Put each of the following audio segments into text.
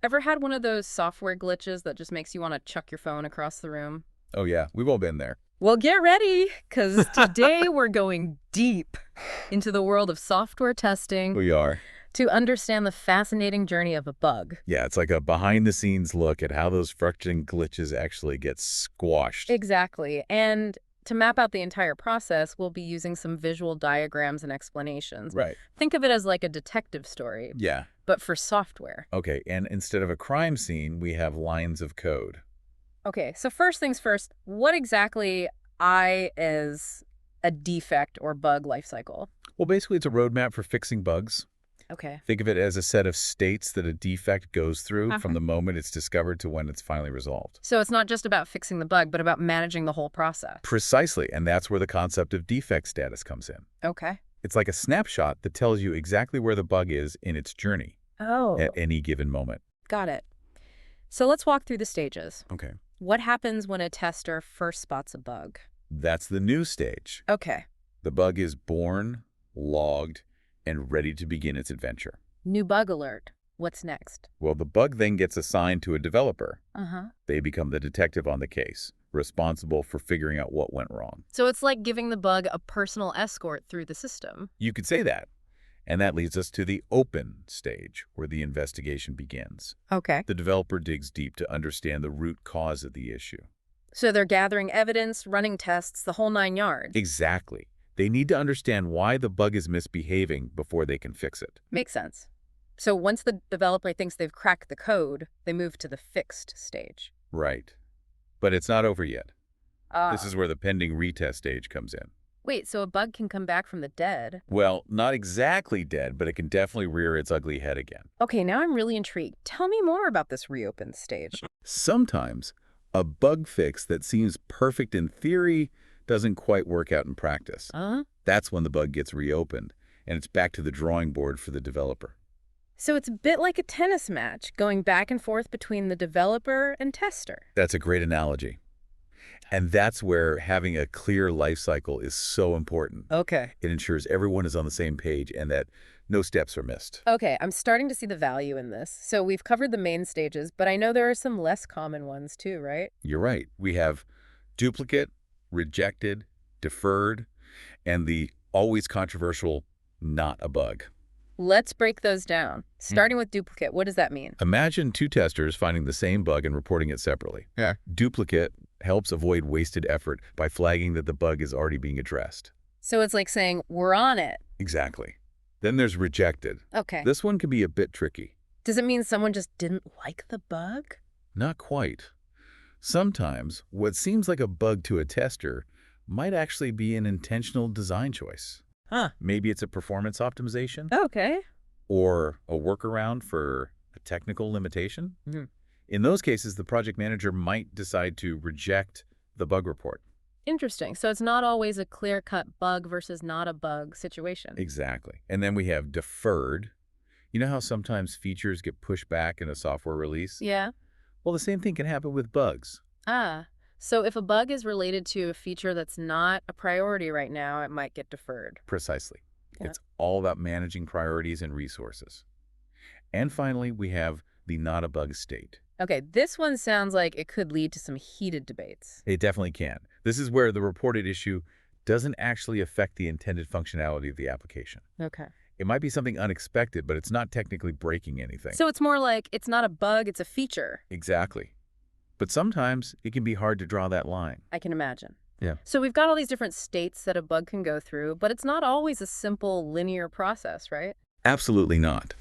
Ever had one of those software glitches that just makes you want to chuck your phone across the room? Oh, yeah, we've all been there. Well, get ready, because today we're going deep into the world of software testing We are. to understand the fascinating journey of a bug. Yeah, it's like a behind-the-scenes look at how those frustrating glitches actually get squashed. Exactly. And to map out the entire process, we'll be using some visual diagrams and explanations. Right. Think of it as like a detective story, Yeah. but for software. Okay, and instead of a crime scene, we have lines of code. Okay, so first things first, what exactly is a defect or bug lifecycle? Well, basically, it's a roadmap for fixing bugs. Okay. Think of it as a set of states that a defect goes through from Uh-huh. the moment it's discovered to when it's finally resolved. So it's not just about fixing the bug, but about managing the whole process. Precisely, and that's where the concept of defect status comes in. Okay. It's like a snapshot that tells you exactly where the bug is in its journey Oh, at any given moment. got it. So let's walk through the stages. Okay. What happens when a tester first spots a bug? That's the new stage. Okay. The bug is born, logged, and ready to begin its adventure. New bug alert. What's next? Well, the bug then gets assigned to a developer. Uh-huh. They become the detective on the case, responsible for figuring out what went wrong. So it's like giving the bug a personal escort through the system. You could say that. And that leads us to the open stage, where the investigation begins. Okay. The developer digs deep to understand the root cause of the issue. So they're gathering evidence, running tests, the whole 9 yards. Exactly. They need to understand why the bug is misbehaving before they can fix it. Makes sense. So once the developer thinks they've cracked the code, they move to the fixed stage. Right. But it's not over yet. Ah. This is where the pending retest stage comes in. Wait, so a bug can come back from the dead? Well, not exactly dead, but it can definitely rear its ugly head again. Okay, now I'm really intrigued. Tell me more about this reopened stage. Sometimes, a bug fix that seems perfect in theory doesn't quite work out in practice. That's when the bug gets reopened, and it's back to the drawing board for the developer. So it's a bit like a tennis match, going back and forth between the developer and tester. That's a great analogy. And that's where having a clear life cycle is so important. Okay. It ensures everyone is on the same page and that no steps are missed. Okay, I'm starting to see the value in this. So we've covered the main stages, but I know there are some less common ones too, right? You're right. We have duplicate, rejected, deferred, and the always controversial not a bug. Let's break those down. Starting with duplicate, what does that mean? Imagine two testers finding the same bug and reporting it separately. Yeah. Duplicate helps avoid wasted effort by flagging that the bug is already being addressed. So it's like saying, we're on it. Exactly. Then there's rejected. Okay. This one can be a bit tricky. Does it mean someone just didn't like the bug? Not quite. Sometimes what seems like a bug to a tester might actually be an intentional design choice. Huh. Maybe it's a performance optimization Okay. or a workaround for a technical limitation. In those cases, the project manager might decide to reject the bug report. Interesting. So it's not always a clear-cut bug versus not a bug situation. Exactly. And then we have deferred. You know how sometimes features get pushed back in a software release? Yeah. Well, the same thing can happen with bugs. So if a bug is related to a feature that's not a priority right now, it might get deferred. Precisely. Yeah. It's all about managing priorities and resources. And finally, we have the not a bug state. Okay, this one sounds like it could lead to some heated debates. It definitely can. This is where the reported issue doesn't actually affect the intended functionality of the application. Okay. It might be something unexpected, but it's not technically breaking anything. So it's more like it's not a bug, it's a feature. Exactly. But sometimes it can be hard to draw that line. I can imagine. Yeah. So we've got all these different states that a bug can go through, but it's not always a simple linear process, right? Absolutely not.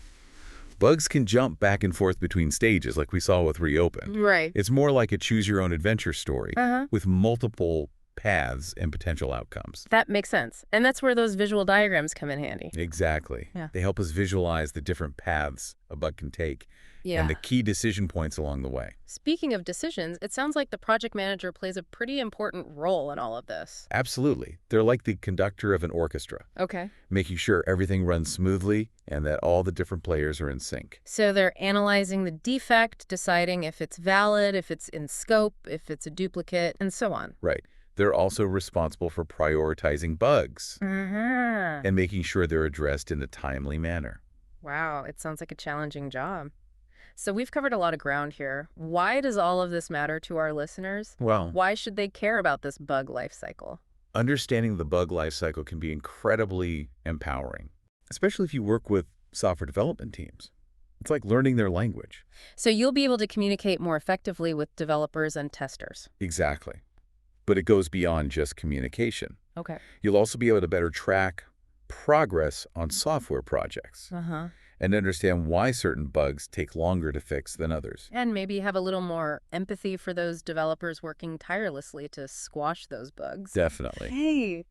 Bugs can jump back and forth between stages like we saw with Reopen. Right. It's more like a choose-your-own-adventure story with multiple paths and potential outcomes. That makes sense. And that's where those visual diagrams come in handy. Exactly. Yeah. They help us visualize the different paths a bug can take Yeah. and the key decision points along the way. Speaking of decisions, it sounds like the project manager plays a pretty important role in all of this. Absolutely. They're like the conductor of an orchestra, Okay. making sure everything runs smoothly and that all the different players are in sync. So they're analyzing the defect, deciding if it's valid, if it's in scope, if it's a duplicate, and so on. Right. They're also responsible for prioritizing bugs and making sure they're addressed in a timely manner. Wow, it sounds like a challenging job. So we've covered a lot of ground here. Why does all of this matter to our listeners? Well, Why should they care about this bug life cycle? understanding the bug lifecycle can be incredibly empowering, especially if you work with software development teams. It's like learning their language. So you'll be able to communicate more effectively with developers and testers. Exactly. But it goes beyond just communication. Okay. You'll also be able to better track progress on software projects Uh-huh. and understand why certain bugs take longer to fix than others. And maybe have a little more empathy for those developers working tirelessly to squash those bugs. Definitely. Hey.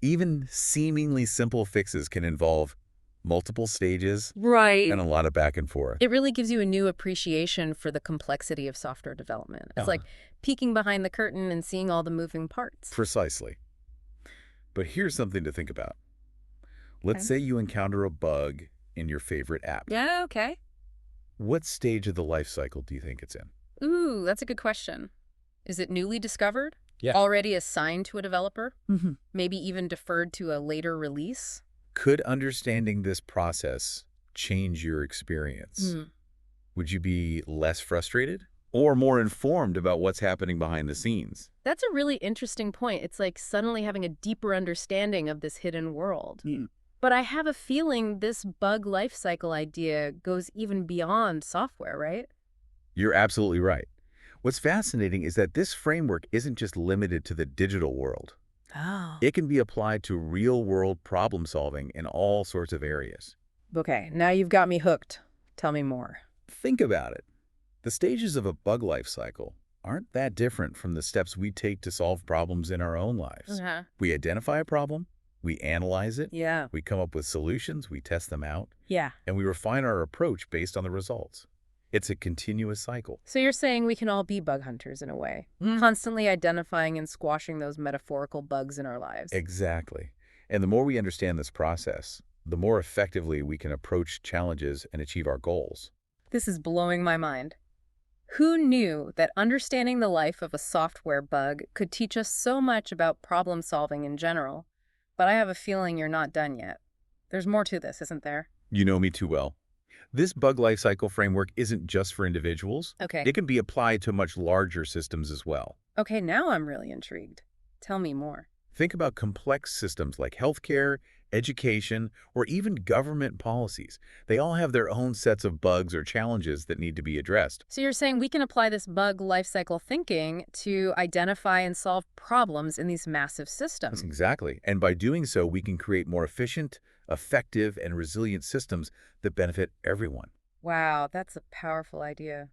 Even seemingly simple fixes can involve multiple stages Right. and a lot of back and forth. It really gives you a new appreciation for the complexity of software development. It's like peeking behind the curtain and seeing all the moving parts. Precisely. But here's something to think about. Let's Okay. say you encounter a bug in your favorite app. Yeah, okay. What stage of the life cycle do you think it's in? Ooh, that's a good question. Is it newly discovered? Yeah. Already assigned to a developer? Mm-hmm. Maybe even deferred to a later release? Could understanding this process change your experience? Hmm. Would you be less frustrated or more informed about what's happening behind the scenes? That's a really interesting point. It's like suddenly having a deeper understanding of this hidden world. But I have a feeling this bug lifecycle idea goes even beyond software, right? You're absolutely right. What's fascinating is that this framework isn't just limited to the digital world. Oh. It can be applied to real-world problem solving in all sorts of areas. Okay, now you've got me hooked. Tell me more. Think about it. The stages of a bug life cycle aren't that different from the steps we take to solve problems in our own lives. Uh-huh. We identify a problem, we analyze it, Yeah. we come up with solutions, we test them out, Yeah. and we refine our approach based on the results. It's a continuous cycle. So you're saying we can all be bug hunters in a way, constantly identifying and squashing those metaphorical bugs in our lives. Exactly. And the more we understand this process, the more effectively we can approach challenges and achieve our goals. This is blowing my mind. Who knew that understanding the life of a software bug could teach us so much about problem solving in general? But I have a feeling you're not done yet. There's more to this, isn't there? You know me too well. This bug lifecycle framework isn't just for individuals. Okay. It can be applied to much larger systems as well. Okay, now I'm really intrigued. Tell me more. Think about complex systems like healthcare, education, or even government policies. They all have their own sets of bugs or challenges that need to be addressed. So you're saying we can apply this bug lifecycle thinking to identify and solve problems in these massive systems. Exactly. And by doing so, we can create more efficient, effective, and resilient systems that benefit everyone. Wow, that's a powerful idea.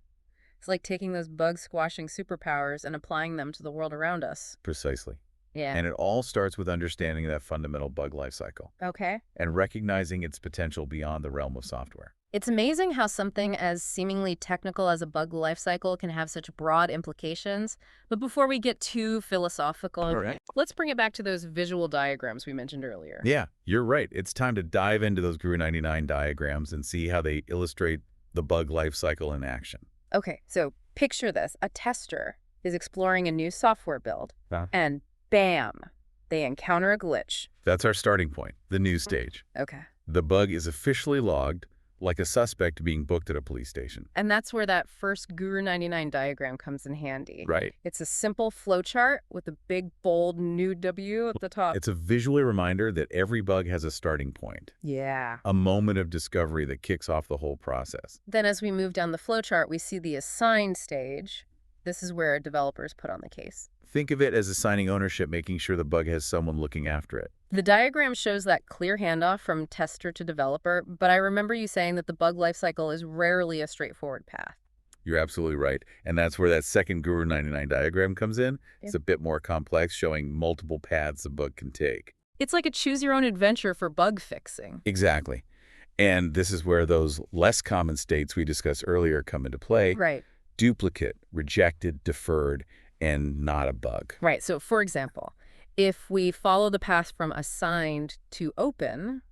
It's like taking those bug-squashing superpowers and applying them to the world around us. Precisely. Yeah. And it all starts with understanding that fundamental bug lifecycle Okay. and recognizing its potential beyond the realm of software. It's amazing how something as seemingly technical as a bug lifecycle can have such broad implications. But before we get too philosophical, All right. let's bring it back to those visual diagrams we mentioned earlier. Yeah, you're right. It's time to dive into those GRU 99 diagrams and see how they illustrate the bug lifecycle in action. Okay, so picture this. A tester is exploring a new software build, and bam, they encounter a glitch. That's our starting point, the news stage. Okay. The bug is officially logged, like a suspect being booked at a police station. And that's where that first Guru 99 diagram comes in handy. Right. It's a simple flowchart with a big, bold, new W at the top. It's a visual reminder that every bug has a starting point, Yeah. a moment of discovery that kicks off the whole process. Then as we move down the flowchart, we see the assigned stage. This is where developers put on the case. Think of it as assigning ownership, making sure the bug has someone looking after it. The diagram shows that clear handoff from tester to developer, but I remember you saying that the bug lifecycle is rarely a straightforward path. You're absolutely right. And that's where that second GRU 99 diagram comes in. It's a bit more complex, showing multiple paths a bug can take. It's like a choose-your-own-adventure for bug fixing. Exactly. And this is where those less common states we discussed earlier come into play. Right. Duplicate, rejected, deferred, and not a bug. Right. So, for example, if we follow the path from assigned to open,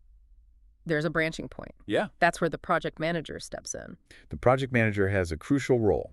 there's a branching point. Yeah. That's where the project manager steps in. The project manager has a crucial role.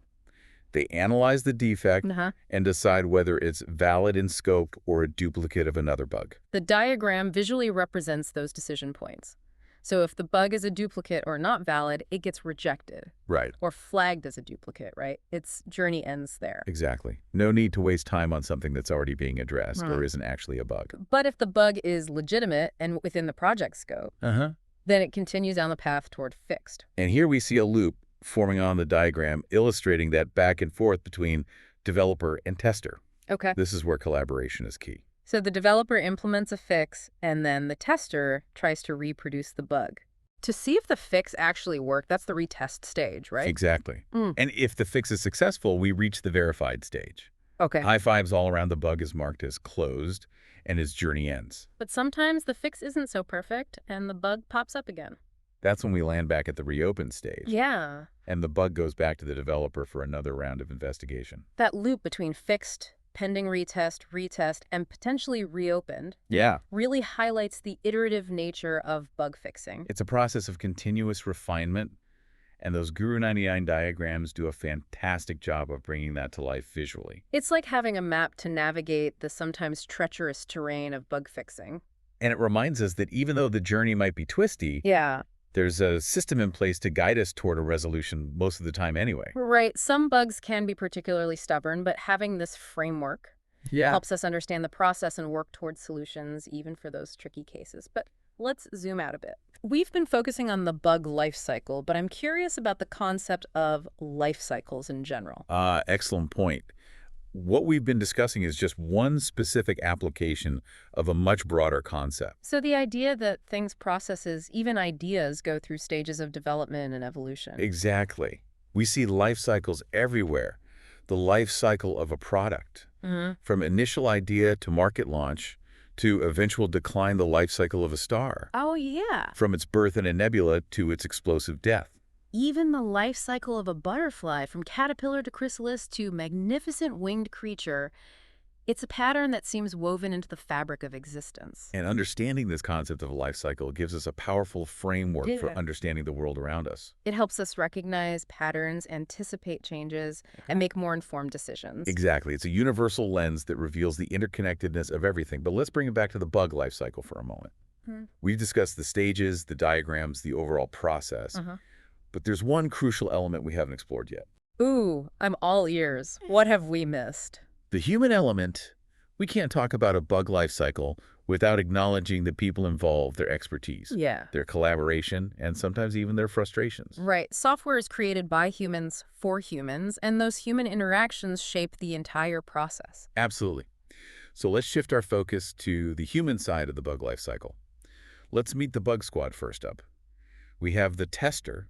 They analyze the defect and decide whether it's valid in scope or a duplicate of another bug. The diagram visually represents those decision points. So if the bug is a duplicate or not valid, it gets rejected Right. or flagged as a duplicate, right? Its journey ends there. Exactly. No need to waste time on something that's already being addressed or Right. isn't actually a bug. But if the bug is legitimate and within the project scope, Uh-huh. then it continues down the path toward fixed. And here we see a loop forming on the diagram, illustrating that back and forth between developer and tester. Okay. This is where collaboration is key. So the developer implements a fix, and then the tester tries to reproduce the bug. To see if the fix actually worked, that's the retest stage, right? Exactly. And if the fix is successful, we reach the verified stage. Okay. High fives all around. The bug is marked as closed, and its journey ends. But sometimes the fix isn't so perfect, and the bug pops up again. That's when we land back at the reopen stage. Yeah. And the bug goes back to the developer for another round of investigation. That loop between fixed, pending retest, and potentially reopened Yeah. really highlights the iterative nature of bug fixing. It's a process of continuous refinement, and those Guru 99 diagrams do a fantastic job of bringing that to life visually. It's like having a map to navigate the sometimes treacherous terrain of bug fixing. And it reminds us that even though the journey might be twisty, Yeah. there's a system in place to guide us toward a resolution most of the time anyway. Right. Some bugs can be particularly stubborn, but having this framework helps us understand the process and work towards solutions, even for those tricky cases. But let's zoom out a bit. We've been focusing on the bug life cycle, but I'm curious about the concept of life cycles in general. Excellent point. What we've been discussing is just one specific application of a much broader concept. So the idea that things, processes, even ideas go through stages of development and evolution. Exactly. We see life cycles everywhere. The life cycle of a product, from initial idea to market launch, to eventual decline, the life cycle of a star, Oh, yeah. from its birth in a nebula to its explosive death. Even the life cycle of a butterfly, from caterpillar to chrysalis to magnificent winged creature, it's a pattern that seems woven into the fabric of existence. And understanding this concept of a life cycle gives us a powerful framework for Yeah. understanding the world around us. It helps us recognize patterns, anticipate changes, and make more informed decisions. Exactly. It's a universal lens that reveals the interconnectedness of everything. But let's bring it back to the bug life cycle for a moment. We've discussed the stages, the diagrams, the overall process. But there's one crucial element we haven't explored yet. Ooh, I'm all ears. What have we missed? The human element. We can't talk about a bug life cycle without acknowledging the people involved, their expertise, Yeah. their collaboration, and sometimes even their frustrations. Right. Software is created by humans for humans, and those human interactions shape the entire process. Absolutely. So let's shift our focus to the human side of the bug life cycle. Let's meet the bug squad first up. We have the tester,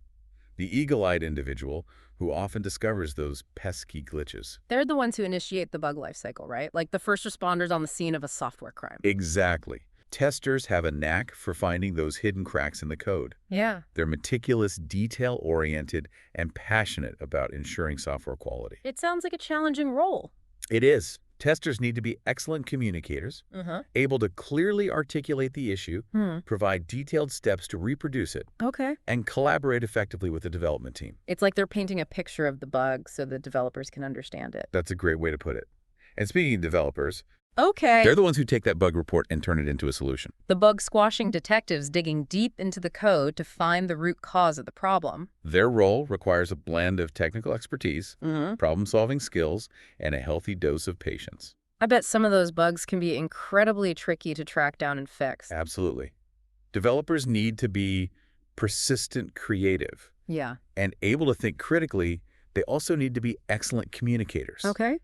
the eagle-eyed individual who often discovers those pesky glitches. They're the ones who initiate the bug life cycle, right? Like the first responders on the scene of a software crime. Exactly. Testers have a knack for finding those hidden cracks in the code. Yeah. They're meticulous, detail-oriented, and passionate about ensuring software quality. It sounds like a challenging role. It is. Testers need to be excellent communicators, Uh-huh. able to clearly articulate the issue, provide detailed steps to reproduce it, Okay. and collaborate effectively with the development team. It's like they're painting a picture of the bug so the developers can understand it. That's a great way to put it. And speaking of developers, Okay. they're the ones who take that bug report and turn it into a solution. The bug squashing detectives digging deep into the code to find the root cause of the problem. Their role requires a blend of technical expertise, problem-solving skills, and a healthy dose of patience. I bet some of those bugs can be incredibly tricky to track down and fix. Absolutely. Developers need to be persistent, creative, Yeah. and able to think critically. They also need to be excellent communicators, Okay.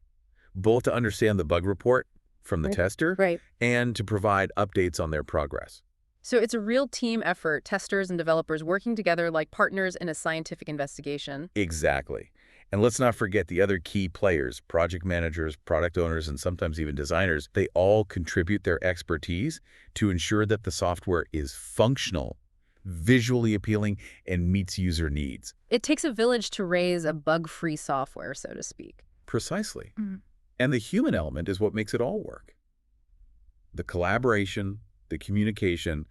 both to understand the bug report from the tester Right. and to provide updates on their progress. So it's a real team effort, testers and developers working together like partners in a scientific investigation. Exactly. And let's not forget the other key players, project managers, product owners, and sometimes even designers. They all contribute their expertise to ensure that the software is functional, visually appealing, and meets user needs. It takes a village to raise a bug-free software, so to speak. Precisely. And the human element is what makes it all work. The collaboration, the communication,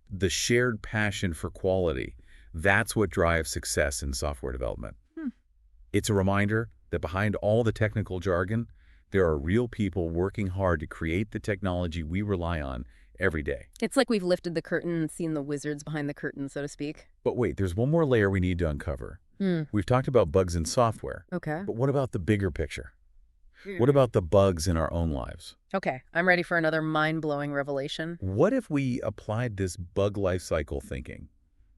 the shared passion for quality, that's what drives success in software development. It's a reminder that behind all the technical jargon, there are real people working hard to create the technology we rely on every day. It's like we've lifted the curtain and seen the wizards behind the curtain, so to speak. But wait, there's one more layer we need to uncover. Hmm. We've talked about bugs in software, Okay. but what about the bigger picture? What about the bugs in our own lives? Okay, I'm ready for another mind-blowing revelation. What if we applied this bug lifecycle thinking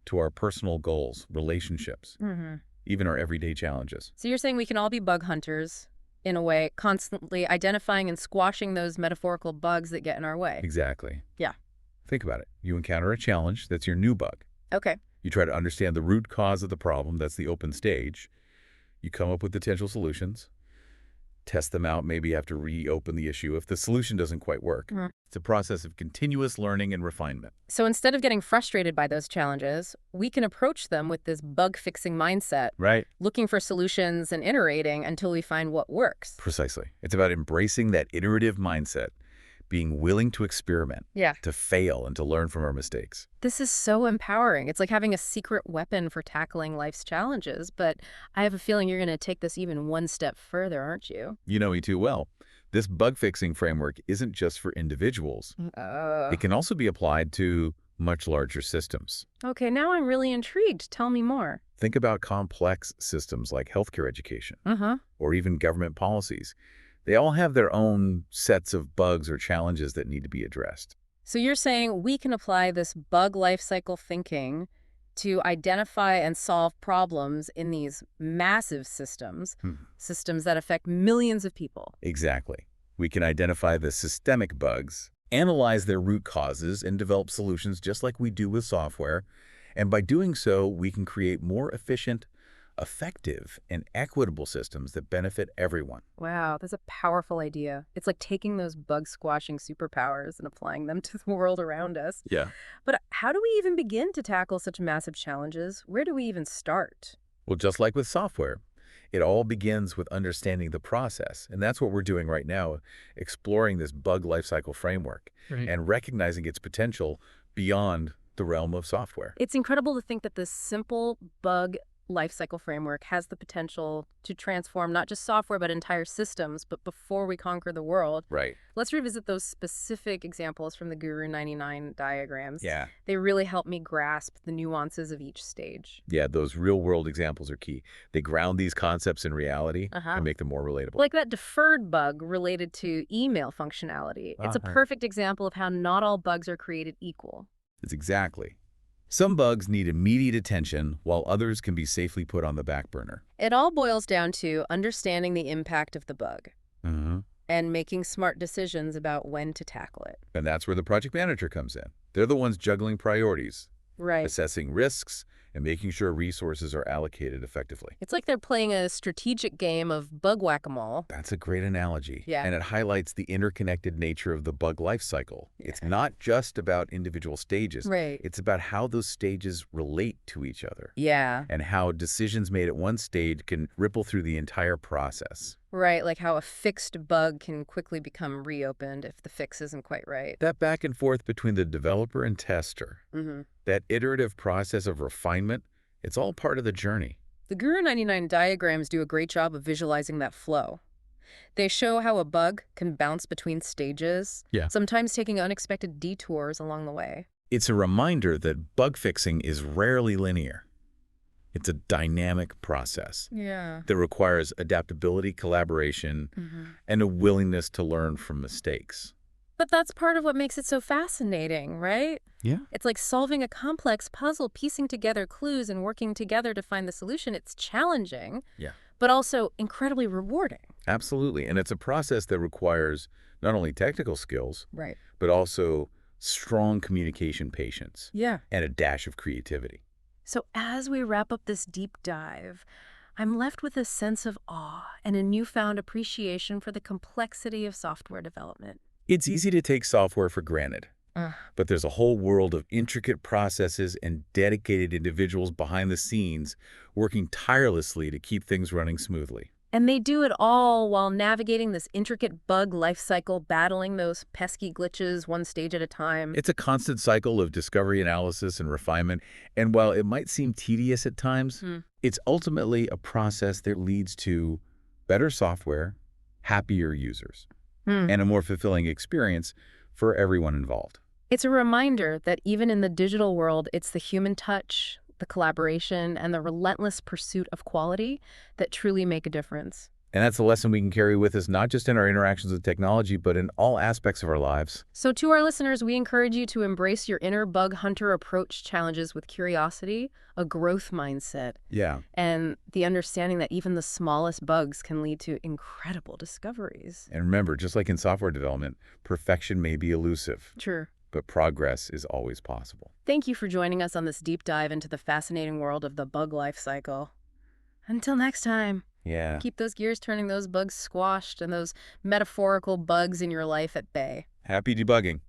to our personal goals, relationships, Mm-hmm. even our everyday challenges? So you're saying we can all be bug hunters, in a way, constantly identifying and squashing those metaphorical bugs that get in our way. Exactly. Yeah. Think about it. You encounter a challenge, that's your new bug. Okay. You try to understand the root cause of the problem, that's the open stage. You come up with potential solutions, test them out, maybe have to reopen the issue if the solution doesn't quite work. Mhm. It's a process of continuous learning and refinement. So instead of getting frustrated by those challenges, we can approach them with this bug-fixing mindset, Right. looking for solutions and iterating until we find what works. Precisely. It's about embracing that iterative mindset, being willing to experiment, Yeah. to fail, and to learn from our mistakes. This is so empowering. It's like having a secret weapon for tackling life's challenges, but I have a feeling you're going to take this even one step further, aren't you? You know me too well. This bug-fixing framework isn't just for individuals. It can also be applied to much larger systems. Okay, now I'm really intrigued. Tell me more. Think about complex systems like healthcare education Uh-huh. or even government policies. They all have their own sets of bugs or challenges that need to be addressed. So you're saying we can apply this bug life cycle thinking to identify and solve problems in these massive systems, systems that affect millions of people. Exactly. We can identify the systemic bugs, analyze their root causes, and develop solutions just like we do with software. And by doing so, we can create more efficient, effective, and equitable systems that benefit everyone. Wow, that's a powerful idea. It's like taking those bug squashing superpowers and applying them to the world around us. Yeah. But how do we even begin to tackle such massive challenges? Where do we even start? Well, just like with software, it all begins with understanding the process. And that's what we're doing right now, exploring this bug lifecycle framework and recognizing its potential beyond the realm of software. It's incredible to think that this simple bug lifecycle framework has the potential to transform not just software but entire systems. But before we conquer the world, Right. let's revisit those specific examples from the Guru 99 diagrams. Yeah. They really help me grasp the nuances of each stage. Yeah, those real-world examples are key. They ground these concepts in reality and make them more relatable. Like that deferred bug related to email functionality. It's a perfect example of how not all bugs are created equal. It's exactly. Some bugs need immediate attention, while others can be safely put on the back burner. It all boils down to understanding the impact of the bug and making smart decisions about when to tackle it. And that's where the project manager comes in. They're the ones juggling priorities, Right. assessing risks, and making sure resources are allocated effectively. It's like they're playing a strategic game of bug whack-a-mole. That's a great analogy. Yeah. And it highlights the interconnected nature of the bug life cycle. It's not just about individual stages. Right. It's about how those stages relate to each other Yeah. and how decisions made at one stage can ripple through the entire process. Right, like how a fixed bug can quickly become reopened if the fix isn't quite right. That back and forth between the developer and tester, that iterative process of refinement, it's all part of the journey. The Guru 99 diagrams do a great job of visualizing that flow. They show how a bug can bounce between stages, sometimes taking unexpected detours along the way. It's a reminder that bug fixing is rarely linear. It's a dynamic process that requires adaptability, collaboration, and a willingness to learn from mistakes. But that's part of what makes it so fascinating, right? Yeah. It's like solving a complex puzzle, piecing together clues and working together to find the solution. It's challenging, but also incredibly rewarding. Absolutely. And it's a process that requires not only technical skills, Right. but also strong communication patience Yeah. and a dash of creativity. So as we wrap up this deep dive, I'm left with a sense of awe and a newfound appreciation for the complexity of software development. It's easy to take software for granted, but there's a whole world of intricate processes and dedicated individuals behind the scenes working tirelessly to keep things running smoothly. And they do it all while navigating this intricate bug life cycle, battling those pesky glitches one stage at a time. It's a constant cycle of discovery, analysis, and refinement. And while it might seem tedious at times, it's ultimately a process that leads to better software, happier users, and a more fulfilling experience for everyone involved. It's a reminder that even in the digital world, it's the human touch, the collaboration, and the relentless pursuit of quality that truly make a difference. And that's a lesson we can carry with us, not just in our interactions with technology, but in all aspects of our lives. So to our listeners, we encourage you to embrace your inner bug hunter approach challenges with curiosity, a growth mindset, Yeah. and the understanding that even the smallest bugs can lead to incredible discoveries. And remember, just like in software development, perfection may be elusive, Sure. but progress is always possible. Thank you for joining us on this deep dive into the fascinating world of the bug life cycle. Until next time. Yeah. Keep those gears turning, those bugs squashed, and those metaphorical bugs in your life at bay. Happy debugging.